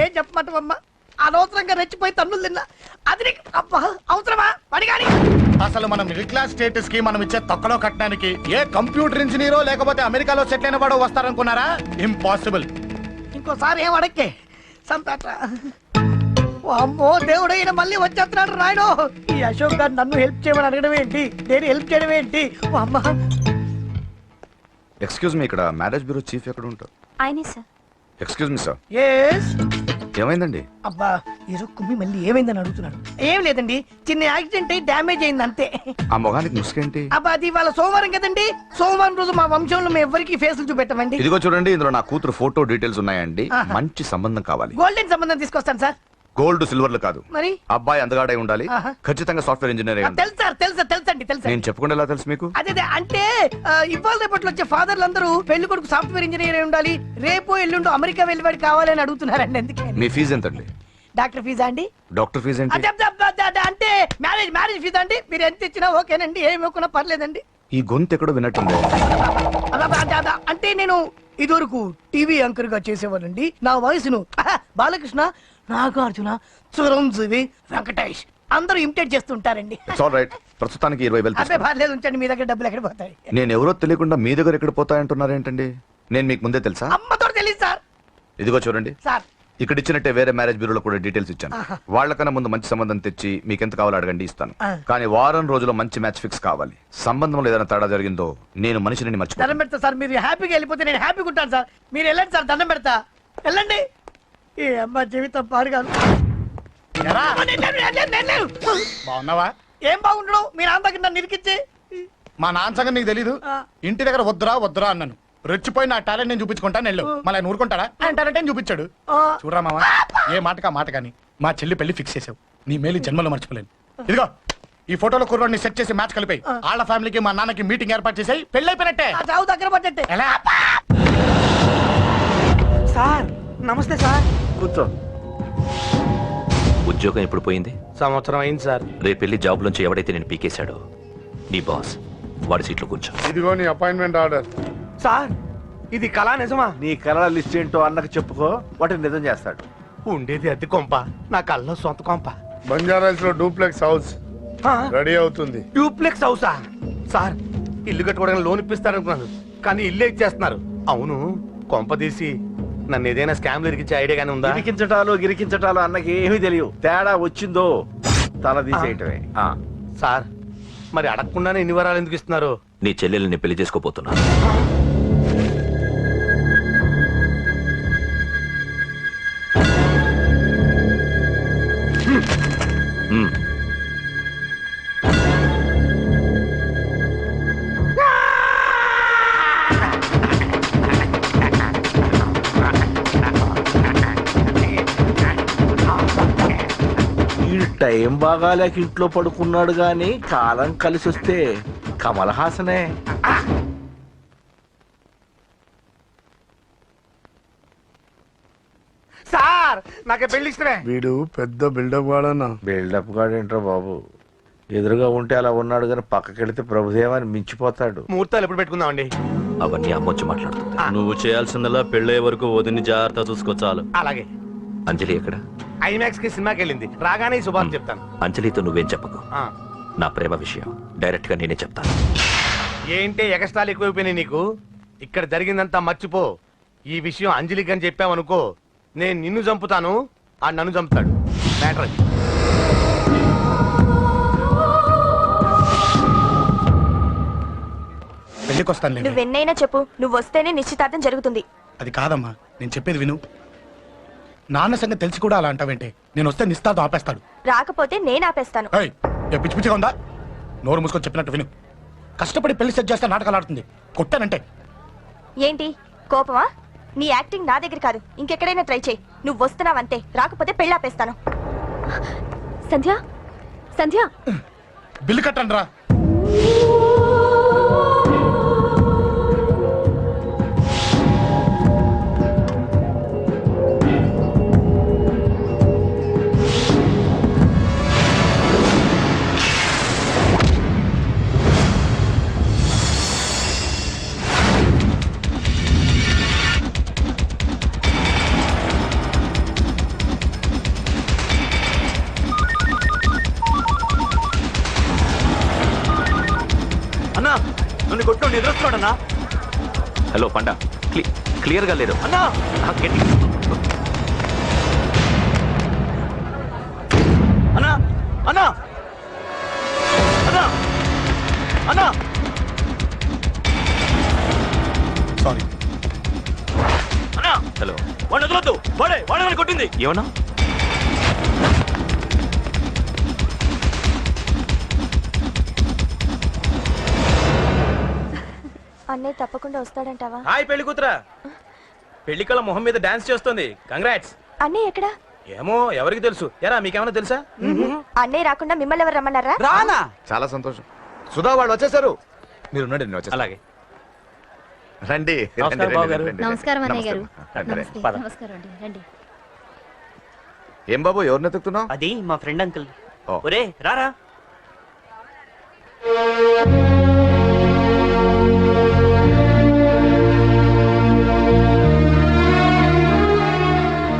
ఏం చెప్పమంటావమ్మా? అనవసరంగా రెచ్చిపోయి తన్నులు తిన్నా. అది నీకు అబ్బా అవసరమా? పడిగాని అసలు మనం మిడిల్ క్లాస్ స్టేటస్ కి మనం ఇచ్చే తొక్కలో కట్టడానికి ఏ కంప్యూటర్ ఇంజనీరో లేకపోతే అమెరికాలో సెటిల్ అయిన వాడు వస్తారనుకున్నారా? ఇంపాసిబుల్. ఇంకోసారి ఏం అడక్కే సంతాట. అమ్మో దేవుడు, ఈయన మళ్ళీ వచ్చేస్తున్నాడు రాయుడు. ఈ అశోక్ గారు నన్ను హెల్ప్ చేయమని అడగడం ఏంటి, నేను హెల్ప్ చేయడం ఏంటి? అమ్మ ఎక్స్క్యూజ్ మీ, ఇక్కడ మ్యారేజ్ బ్యూరో చీఫ్ ఎక్కడ ఉంటారు? ఆయనే sir. Excuse me sir, yes. ఏమైందండి? అబ్బా ఈరోజు కుమ్మి మళ్ళీ ఏమైందని అడుగుతున్నాడు. ఏం లేదండి, చిన్న యాక్సిడెంట్ అయి డ్యామేజ్ అయింది అంతే. ఆ మొగానికి ముసుకేంటి? అబ్బా అది వాళ్ళ సోమవారం కదండి. సోమవారం రోజు మా వంశంలో మేము ఎవరికి ఫేసులు చూపెట్టమండి. ఇదిగో చూడండి, ఇందులో నా కూతురు ఫోటో డీటెయిల్స్ ఉన్నాయండి. మంచి సంబంధం కావాలి. గోల్డెన్ సంబంధం తీసుకొస్తాను సార్. గోల్డ్ సిల్వర్లు కాదు, మరి అబ్బాయి అందగాడై ఉండాలి. ఖచ్చితంగా సాఫ్ట్వేర్ ఇంజనీర్ అయి ఉండాలి. తెలుసు సార్, తెలుసండి తెలుసు. నేను చెప్పకుండా ఎలా తెలుసు మీకు? అదే అంటే ఇవాళ రేపట్లో వచ్చే ఫాదర్లు అందరూ పెళ్లి కొడుకు సాఫ్ట్వేర్ ఇంజనీర్ అయి ఉండాలి, రేపు ఎల్లుండి అమెరికా వెళ్ళివాడు కావాలని అడుగుతున్నారండి. ఎందుకే? మీ ఫీజు ఎంతండి? డాక్టర్ ఫీజా అండి? డాక్టర్ ఫీజు ఏంటి? అంటే మ్యారేజ్ ఫీజా అండి. మీరు ఎంత ఇచ్చినా ఓకేనండి, ఏమి ఇవ్వకున్నా పర్లేదండి. ఈ గొంతు ఎక్కడో విన్నట్టుంది. అంటే నేను ఇదివరకు టీవీ యాంకర్ గా చేసేవాడండి. నా వయసును బాలకృష్ణ, నాగార్జున, చిరంజీవి, వెంకటేష్ అందరూ ఇమిటేట్ చేస్తుంటారండి. ప్రస్తుతానికి 20,000 అదే పర్లేదు, ఉంచండి. మీ దగ్గర డబ్బులు ఎక్కడ పోతాయి? నేను ఎవరో తెలియకుండా మీ దగ్గర ఎక్కడ పోతాయంటున్నారేంటండి? నేను మీకు ముందే తెలుసా? అమ్మతో తెలియదు సార్. ఇదిగో చూడండి సార్, ఇక్కడ ఇచ్చినట్టే వేరే మ్యారేజ్ బ్యూరోలో కూడా డీటెయిల్స్ ఇచ్చాను. వాళ్ళకన్నా ముందు మంచి సంబంధం తెచ్చి మీకు ఎంత కావాలో అడగండి, ఇస్తాను. కానీ వారం రోజుల్లో మంచి మ్యాచ్ ఫిక్స్ కావాలి. సంబంధంలో ఏదైనా తేడా జరిగిందో నేను మనిషిని మర్చిపోతాను. దండం పెడతా సార్. మీరు హ్యాపీగా వెళ్ళిపోతే నేను హ్యాపీగా ఉంటాను సార్. మీరు వెళ్ళండి సార్, దండం పెడతా. వెళ్ళండి. ఈ అమ్మ జీవితం పాడుగాను. బాగున్నావా? ఏం బాగుండడం? మీ నాన్న దగ్గర నన్ను ఇరికిచ్చి. మా నాన్న సంగతి నీకు తెలీదు. ఇంటి దగ్గర వద్దురా అన్నాను. రెచ్చిపోయి నా టాలెంట్ నేను చూపించుకుంటాను వెళ్ళు. మళ్ళీ ఆయన ఊరుకుంటాడా? ఆయన టాలెంట్ చూపించాడు. చూడరా మావా, ఏ మాటకా మాట కానీ మా చెల్లి పెళ్లి ఫిక్స్ చేసావు. నీ మేలు జన్మలో మర్చిపోలేను. ఇదిగో ఈ ఫోటోలో కుర్రోడిని సెట్ చేసి మ్యాచ్ కలిపాయి. వాళ్ళ ఫ్యామిలీకి మా నాన్నకి మీటింగ్ ఏర్పాటు చేసాయి. పెళ్లి అయిపోయినట్టే. చావు దగ్గర పడ్డట్టే. ఎలా? సార్ నమస్తే సార్. కూర్చో. ఉద్యోగం ఎప్పుడు పోయింది? సంవత్సరం అయింది సార్. రేపెళ్ళి జాబ్ నుంచి ఎవడైతే నేను పీకేశాడో నీ బాస్ వాడి సీట్లో కూర్చో. ఇదిగో నీ అపాయింట్మెంట్ ఆర్డర్. సార్ ఇది కళా నిజమా? నీ కళల లిస్ట్ ఏంటో అన్నకు చెప్పుకో, వాటిని నిజం చేస్తాడు. ఉండేది అద్దె కొంప, నా కళ్ళలో సొంత కొంప. బంజారాస్ లో డూప్లెక్స్ హౌస్ రెడీ అవుతుంది. డూప్లెక్స్ హౌసా? సార్ ఇల్లు కట్టుకోవడానికి లోన్ ఇప్పిస్తారనుకున్నాను, కానీ ఇల్లే ఇచ్చేస్తున్నారు. అవును, కొంప తీసి నన్ను ఏదైనా స్కామ్ ఇరికించే ఐడియా గానీ ఉందా? గిరికించటాలు అన్నకి ఏమీ తెలియదు. తేడా వచ్చిందో తల తీసేయటమే. సార్ మరి అడగకుండానే ఇన్ని వరాలు ఎందుకు ఇస్తున్నారు? నీ చెల్లెల్ని పెళ్లి చేసుకోపోతున్నా. టైం బాగాలేక ఇంట్లో పడుకున్నాడు గాని కాలం కలిసి వస్తే కమల్ హాసనే. సార్ నాకే పెళ్లి ఇష్టమే. వీడు పెద్ద బిల్డప్ గాడన్నా. బిల్డప్ గాడేంట్రా బాబు, ఎదురుగా ఉంటే అలా ఉన్నాడు కానీ పక్కకెళ్తే ప్రభుదేవాన్ని మించిపోతాడు. ముహూర్తాలు ఎప్పుడు పెట్టుకుందామండి? అవన్నీ అమ్మొచ్చి మాట్లాడుతుంది. నువ్వు చేయాల్సిందలా పెళ్ళే వరకు వదిని జాగ్రత్త చూసుకో చాలు. అలాగే. అంజలి ఎక్కడ? ఐమాక్స్ కి సినిమాకి వెళ్ళింది, రాగానే శుభాన్ని చెప్తాను. అంజలితో నువ్వేం చెప్పకు. నా ప్రేమ విషయం డైరెక్ట్ గా నేనే చెప్తాను. ఏంటి ఎగస్ట్రాలు ఎక్కువైపోయినాయి నీకు? ఇక్కడ జరిగిందంతా మర్చిపో. ఈ విషయం అంజలికి అని చెప్పావనుకో, నేను నిన్ను చంపుతాను, ఆ నన్ను చంపుతాడు. మ్యాటర్ పెళ్లికి వస్తాను. నువ్వెన్నైనా చెప్పు, నువ్వు వస్తేనే నిశ్చితార్థం జరుగుతుంది. అది కాదమ్మా, నేను చెప్పేది విను. నాన్న సంగతి తెలిసి కూడా అలా అంటావేంటే? నేను వస్తే నిస్తాతో ఆపేస్తాడు. రాకపోతే నేను ఆపేస్తాను. పిచ్చి పిచ్చిగా ఉందా? నోరు మూసుకొని చెప్పినట్టు విను. కష్టపడి పెళ్లి సెట్ చేస్తే నాటకాలు ఆడుతుంది. కొట్టానంటే ఏంటి కోపమా? నీ యాక్టింగ్ నా దగ్గర కాదు, ఇంకెక్కడైనా ట్రై చేయి. నువ్వు వస్తున్నావంతే, రాకపోతే పెళ్ళి ఆపేస్తాను. సంధ్య, సంధ్య, బిల్లు కట్టండి రా. కొట్టండి ఎదురొస్తున్నాడన్నా. హలో పండ, క్లియర్ గా లేదు అన్నా గట్టి. అన్నా అన్నా అన్నా అన్నా సారీ. అన్నా హలో, వాడిని వదలొద్దు. వాడే కొట్టింది. ఏమన్నా? అన్నయ్య తప్పకుండా వస్తాడంటావా? హాయ్ పెళ్లి కూతురా. పెళ్లి కళ మొహం మీద డాన్స్ చేస్తుంది. కంగ్రాట్స్. అన్నయ్య ఎక్కడా? ఏమో ఎవరికి తెలుసు. ఎరా మీకేమైనా తెలుసా? అన్నయ్య రాకుండా మిమ్మల్ని ఎవరు రమ్మన్నారా? రానా? చాలా సంతోషం. సుధా వాళ్ళు వచ్చేసారు. మీరు ఉండండి, నేను వచ్చేస్తాను. అలాగే. రండి నమస్కారం, రండి, బాబు గారు. రండి, రండి. నమస్కారం అన్నయ్య గారు. రండి, రండి. నమస్తే. పద. నమస్కారం అండి, రండి. ఏం బాబు, ఎవరిని ఎత్తుకుతున్నావు? అది మా ఫ్రెండ్ అంకుల్. ఓ. ఒరే రారా.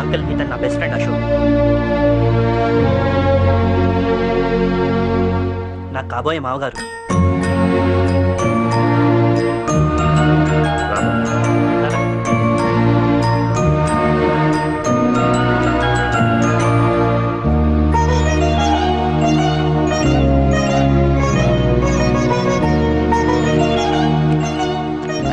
అంకుల్, ఇతను నా బెస్ట్ ఫ్రెండ్ అశోక్. నా కాబోయే మావగారు.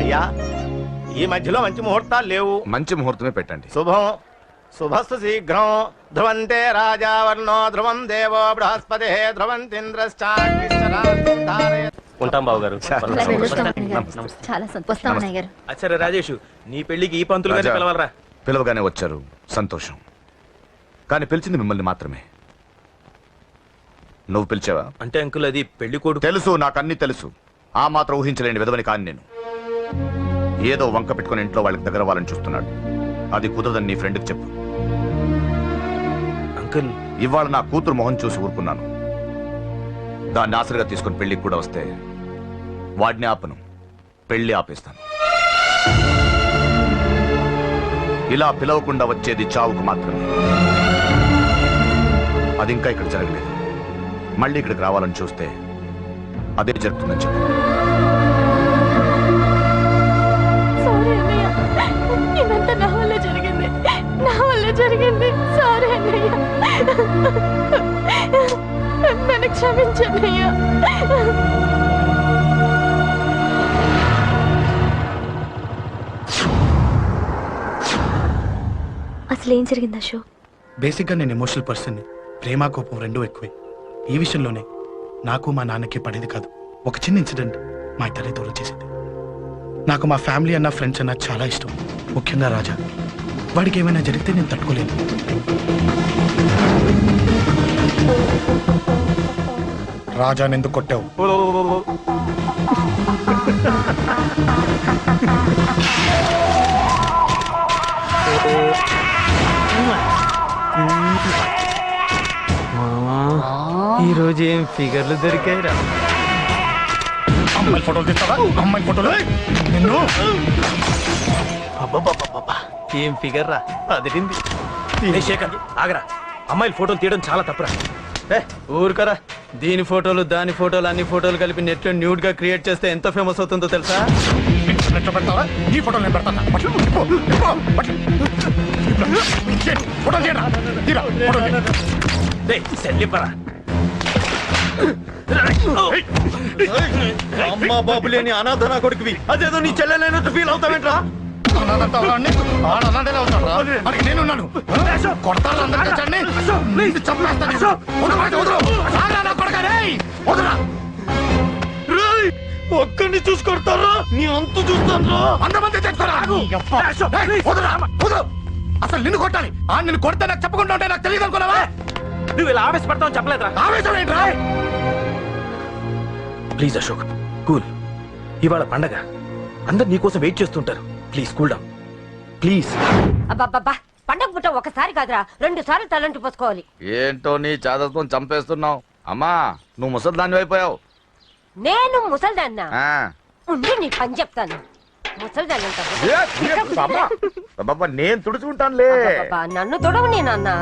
అయ్యా ఈ మధ్యలో మంచి ముహూర్తాలు లేవు. మంచి ముహూర్తమే పెట్టండి. శుభం శుభస్తు శీఘ్రం. ధ్రువంతే రాజావర్ణో ధ్రువం దేవో బృహస్పతి ధ్రువంతింద్రశ్చాగ్నిశ్చరాస్తారే. ఉంటాం బాబు గారు. చాలా అలా వెళ్ళొస్తాం సంతోషం. అన్నయ్య గారు. నమస్తే. చాలా వస్తాం అన్నయ్య గారు. అచ్చరే రాజేష్, నీ పెళ్లికి ఈ పంతులు గారిని రాజా, పిలవాలరా. పిలవగానే వచ్చారు, సంతోషం. కానీ పిలిచింది మిమ్మల్ని మాత్రమే. నువ్వు పిలిచావా? అంటే అంకుల్ అది పెళ్లి కొడుకు. తెలుసు, నాకు అన్ని తెలుసు. ఆ మాత్రం ఊహించలేని విధవని కాని నేను. ఏదో వంక పెట్టుకుని ఇంట్లో వాళ్ళకి దగ్గర వాళ్ళని చూస్తున్నాడు. అది కుదరదని నీ ఫ్రెండ్కి చెప్పు. అంకుల్, ఇవాళ నా కూతురు మొహం చూసి ఊరుకున్నాను. దాన్ని ఆసరిగా తీసుకుని పెళ్లికి కూడా వస్తే వాడిని ఆపను, పెళ్లి ఆపేస్తాను. ఇలా పిలవకుండా వచ్చేది చావుకు మాత్రమే. అది ఇంకా ఇక్కడ జరగలేదు. మళ్ళీ ఇక్కడికి రావాలని చూస్తే అదే జరుగుతుందని చెప్పు. సారీ అన్నయ్య, ఇదంతా నా వల్ల జరిగింది. నా వల్ల జరిగింది. సారీ అన్నయ్య, నన్ను క్షమించన్నయ్య. అసలు ఏం జరిగింది అశోక్? బేసిక్గా నేను ఎమోషనల్ పర్సన్ని. ప్రేమ కోపం రెండూ ఎక్కువే. ఈ విషయంలోనే నాకు మా నాన్నకి పడేది కాదు. ఒక చిన్న ఇన్సిడెంట్ మా ఇద్దరి దూరం చేసింది. నాకు మా ఫ్యామిలీ అన్న ఫ్రెండ్స్ అన్న చాలా ఇష్టం, ముఖ్యంగా రాజా. వాడికి ఏమైనా జరిగితే నేను తట్టుకోలేను. రాజాని ఎందుకు కొట్టావు? ఈ రోజు ఏం ఫిగర్లు దొరికాయిరా. అమ్మాయి ఫోటోలు తీస్తావా? అమ్మాయి ఫోటోలు నిన్ను. అబ్బబ్బబ్బబ్బబ్బా, ఏం ఫిగర్ రా, అదిరింది. ఏ శేఖర్, ఆగరా. అమ్మాయిల ఫోటోలు తీయడం చాలా తప్పురా. ఊరుకరా. దీని ఫోటోలు దాని ఫోటోలు అన్ని ఫోటోలు కలిపి నెట్ లో న్యూడ్ గా క్రియేట్ చేస్తే ఎంత ఫేమస్ అవుతుందో తెలుసా? ఇంటర్నెట్ లో పెడతావా? ఈ ఫోటోలు నేను పెడతాను. బట్టలు ఇప్పో, ఇప్పో, బట్టలు. చేయండి, ఫోటోలు చేయరా? తీరా, ఫోటోలు చేయండి. సెల్లిపరా. అమ్మా బాబు లేని అనాథనా కొడుకువి, అదేదో నీ చెల్లెలైనట్టు ఫీల్ అవుతావేంట్రా? అనాథంతా వాడిని, వాడు అనాథనే అవుతాడురా. వాడికి నేనున్నాను. కొడతాను అందరికీ వచ్చాడిని. నీకు చంపేస్తాను. వదరు, వదరు. ఆగరా నా కొడుకా, రేయ్. వదరురా. ఒక్కడిని చూసుకొడతారా? నీ అంతు చూస్తాను. అంతమంది తెచ్చుకోరా. ఏయ్, వదరురా, వదరు. అసలు నిన్ను కొట్టాలి. ఆ నిన్ను కొడితే నాకు చెప్పకుండా ఉంటే నాకు తెలియదు అనుకున్నావా? నువ్వు ఇలా ఆవేశపడతావు చెప్పలేదురా. ఆవేశం ఏంట్రా? Please Ashok, cool. ఇవాళ పండగ, అందరు నీకోసం వెయిట్ చేస్తుంటారు. Please cool down, please. అబ్బబ్బబ్బా, పండగ పుట్ట ఒకసారి కాదురా, 2 సార్లు తలంటి పోసుకోవాలి. ఏంటో నీ చాదత్వం చంపేస్తున్నావు. అమ్మా, నువ్వు ముసలిదాన్ని అయిపోయావు. నేను ముసల్దాన్నా ఉండి నీ పని చెప్తాను. ముసల్దాన్నంట నేను తుడుచుకుంటానులే. నన్ను తొడవు నేనన్నా.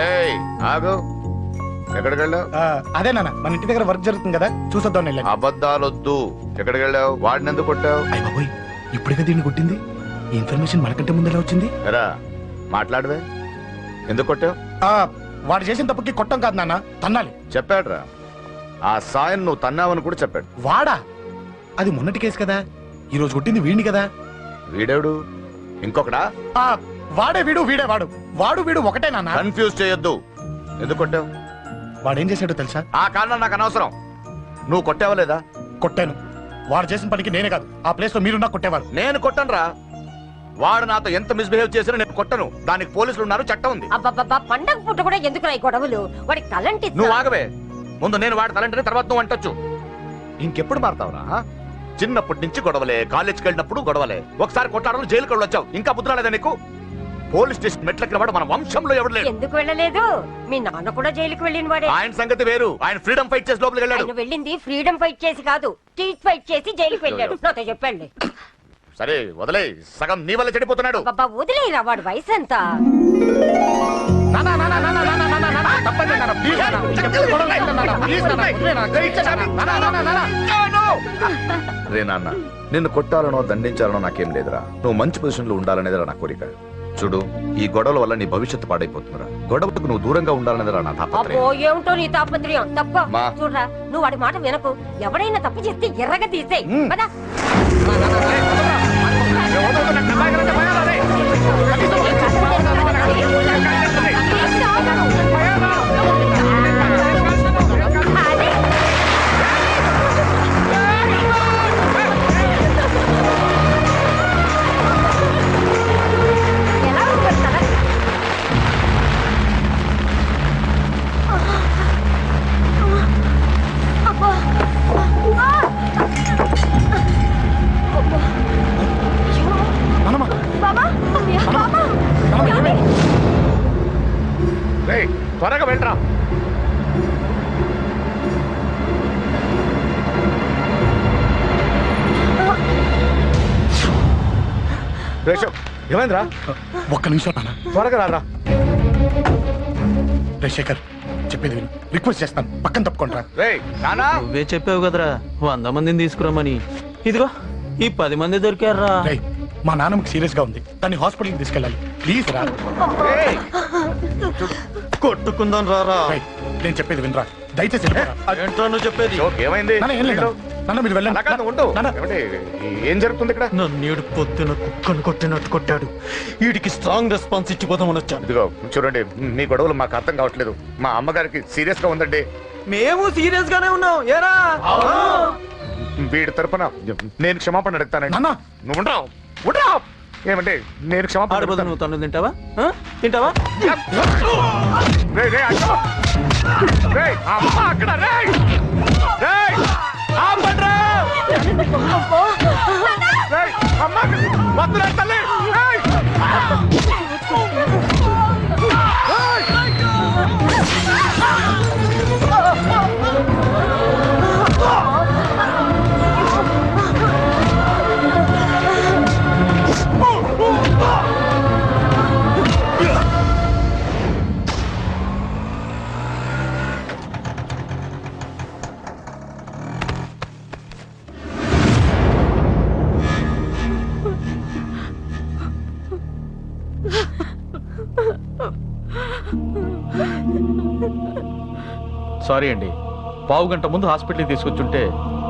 రేయ్, ఆగు. ఎక్కడికి వెళ్ళావు? అదే నాన్న మన ఇంటి దగ్గర వర్క్ జరుగుతుంది కదా చూసొద్దాం వెళ్ళాను. అబద్ధాలొద్దు. ఎక్కడికి వెళ్ళావు? వాడిని ఎందుకు కొట్టావు? అయ్య బాబోయ్ ఇప్పుడే దీన్ని కొట్టింది. ఈ ఇన్ఫర్మేషన్ మనకంటే ముందు ఎలా వచ్చింది? ఎరా మాట్లాడవే, ఎందుకు కొట్టావు? వాడు చేసిన తప్పుకి కొట్టం కాదు నాన్న, తన్నాలి. చెప్పాడురా, ఆ సాయం నువ్వు తన్నావని కూడా చెప్పాడు. వాడా? అది మొన్నటి కేసు కదా, ఈ రోజు కొట్టింది వీడిని కదా. వీడేవుడు? ఇంకొకడా? వాడే వీడు, వీడే వాడు. వాడు వీడు ఒకటే నాన్న. కన్ఫ్యూజ్ చేయొద్దు. ఎందుకు కొట్టావు? వాడేం చేశాడో తెలుసా? ఆ కారణం నాకు అనవసరం. నువ్వు కొట్టావా లేదా? కొట్టాను. వాడు చేసిన పనికి నేనే కాదు, ఆ ప్లేస్ లో మీరున్నా కొట్టేవారు. నేను కొట్టనురా. వాడు నాతో ఎంత మిస్బిహేవ్ చేసినా నేను కొట్టను. దానికి పోలీసులు ఉన్నారు, చట్టం ఉంది. అబ్బబ్బబ్బా పండగ పుట్ట కూడా ఎందుకు రాయి గొడవలు? వాడికి తలంటి నువ్వు ఆగవే. ముందు నేను వాడి తలంటే తర్వాత నువ్వు అంటొచ్చు. ఇంకెప్పుడు మారుతావురా? చిన్నప్పటి నుంచి గొడవలే, కాలేజ్కి వెళ్ళినప్పుడు గొడవలే. ఒకసారి కొట్టాడలు జైలుకి వచ్చావు, ఇంకా బుద్ధరాలేదా నీకు? పోలీస్ స్టేషన్ మెట్లకి వాడు మన వంశంలో ఎవడు లేడు. ఎందుకు వెళ్ళలేదు? మీ నాన్న కూడా జైలుకి వెళ్ళిన వాడే. ఆయన సంగతి వేరు. ఆయన ఫ్రీడమ్ ఫైట్ చేసి లోపలికి వెళ్ళాడు. ఆయన వెళ్ళింది ఫ్రీడమ్ ఫైట్ చేసి కాదు, స్ట్రీట్ ఫైట్ చేసి జైలుకి వెళ్ళాడు. నాతో చెప్పండి. సరే వదిలే, సగం నీ వల్ల చెడిపోతున్నాడు. బాబా వదిలేరా, వాడు వయసు ఎంత? రే నాన్న, నిన్ను కొట్టాలనో దండించాలనో నాకేం లేదురా. నువ్వు మంచి పొజిషన్ లో ఉండాలనేదిరా నా కోరిక. చూడు, ఈ గొడవల వల్ల నీ భవిష్యత్తు పాడైపోతుందిరా. గొడవకు నువ్వు దూరంగా ఉండాలనేదిరా నా తాపత్రయం. అబ్బో ఏమిటో నీ తాపత్రయం. తప్ప మా. చూడరా, నువ్వు వాడి మాట వినకు. ఎవడైనా తప్పు చేస్తే ఎర్రగా తీసేయ్. పద. రేయ్, త్వరగా వెళ్ళరా. రేషవ్, ఏమైందిరా? ఒక్క నిమిషం నాన్న, త్వరగా రారా. రే శేఖర్ చెప్పేది విను, రిక్వెస్ట్ చేస్తాను, పక్కన తప్పుకుంటారా. రేయ్ నానా, నువ్వే చెప్పావు కదరా 100 మందిని తీసుకురామని. ఇదిగో ఈ 10 మంది దొరికారా. రేయ్ మా నాన్నకి సీరియస్ గా ఉంది, దాన్ని హాస్పిటల్కి తీసుకెళ్ళాలి, ప్లీజ్ రా. రేయ్, కొట్టుకుందాం రారా. రేయ్, నేను చెప్పేది వినరా, దయచేసి వెళ్ళిపోరా. ఏంట్రా నువ్వు చెప్పేది? జోక్ ఏమైంది? నాన్న, ఏం లేదు నాన్న, మీరు వెళ్ళండి. అలా కాదు, ఉండు. నాన్న. ఏమండి, ఏం జరుగుతుంది ఇక్కడ? నన్ను పొద్దున కుక్కను కొట్టినట్టు కొట్టాడు. వీడికి స్ట్రాంగ్ రెస్పాన్స్ ఇచ్చిపోతామని వచ్చాను. ఇదిగో చూడండి, మీ గొడవలు మాకు అర్థం కావట్లేదు. మా అమ్మగారికి సీరియస్ గా ఉందండి. మేము సీరియస్ గానే ఉన్నాం. ఏరా వీడి తరపున నేను క్షమాపణ అడుగుతానండి. నాన్న. నువ్వు ఉండరావు, ఉండరావు. ఏమంటే నేను క్షమాపణ ఆడబోదు. అడుగుతాను. నువ్వు తను తింటావా? తింటావా? రేయ్, రేయ్, అక్కడ. రేయ్, అమ్మ అక్కడ. రేయ్, రేయ్, ఆపండ్రా. రేయ్, అమ్మ అక్కడ. వద్దురా తల్లి. రేయ్. సారీ అండి, పావు గంట ముందు హాస్పిటల్కి తీసుకొచ్చుంటే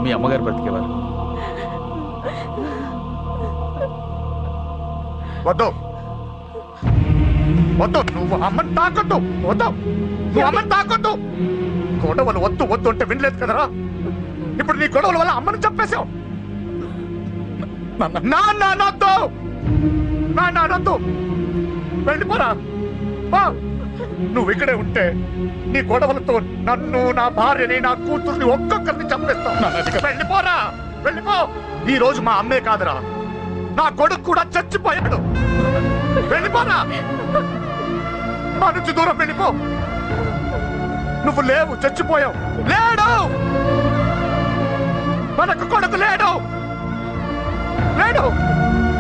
మీ అమ్మగారు బ్రతికేవారు. వద్దు, వద్దు, నువ్వు అమ్మని తాకొద్దు. వద్దు, నువ్వు అమ్మని తాకొద్దు. గొడవలు వద్దు వద్దు అంటే వినలేదు కదరా. ఇప్పుడు నీ గొడవల వల్ల అమ్మని చంపేశావు. నాన్నొద్దు, నాన్నొద్దు, వెళ్ళిపోరా. నువ్వు ఇక్కడే ఉంటే నీ గొడవలతో నన్ను, నా భార్యని, నా కూతుర్ని ఒక్కొక్కరిని చంపేస్తావు. వెళ్ళిపోరా, వెళ్ళిపో. ఈ రోజు మా అమ్మే కాదురా, నా కొడుకు కూడా చచ్చిపోయాడు. వెళ్ళిపోరా, మా నుంచి దూరం వెళ్ళిపో. నువ్వు లేవు, చచ్చిపోయావు. లేడు, మనకు కొడుకు లేడు, లేడు.